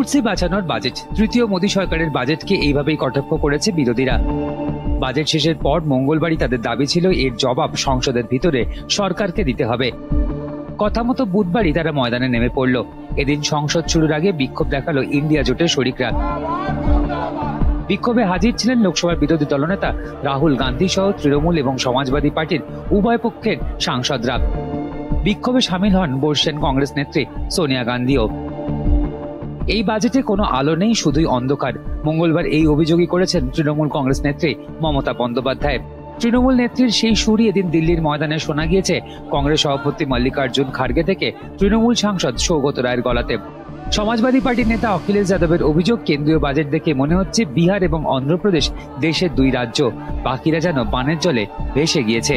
চলছে বাঁচানোর বাজেট। তৃতীয় মোদী সরকারের বাজেটকে এইভাবেই কটাক্ষ করেছে বিরোধীরা। বাজেট শেষের পর মঙ্গলবারই তাদের দাবি ছিল এর জবাব সংসদের ভিতরে সরকারকে দিতে হবে। কথা মতো বুধবারই তারা ময়দানে নেমে পড়ল। এদিন সংসদ শুরুর আগে বিক্ষোভ দেখালো ইন্ডিয়া জোটের শরিকরা। বিক্ষোভে হাজির ছিলেন লোকসভার বিরোধী দলনেতা রাহুল গান্ধী সহ তৃণমূল এবং সমাজবাদী পার্টির উভয় পক্ষের সাংসদরা। বিক্ষোভে সামিল হন বর্ষিয়ান কংগ্রেস নেত্রী সোনিয়া গান্ধীও। এই বাজেটে কোনো আলো নেই, শুধুই অন্ধকার। মঙ্গলবার এই অভিযোগই করেছেন তৃণমূল কংগ্রেস নেত্রী মমতা বন্দ্যোপাধ্যায়। তৃণমূল নেত্রীর সেই সুরই এদিন দিল্লির ময়দানে শোনা গিয়েছে কংগ্রেস সভাপতি মল্লিকার্জুন খার্গে থেকে তৃণমূল সাংসদ সৌগত রায়ের গলাতে। সমাজবাদী পার্টির নেতা অখিলেশ যাদবের অভিযোগ, কেন্দ্রীয় বাজেট দেখে মনে হচ্ছে বিহার এবং অন্ধ্রপ্রদেশ দেশের দুই রাজ্য, বাকিরা যেন বানের জলে ভেসে গিয়েছে।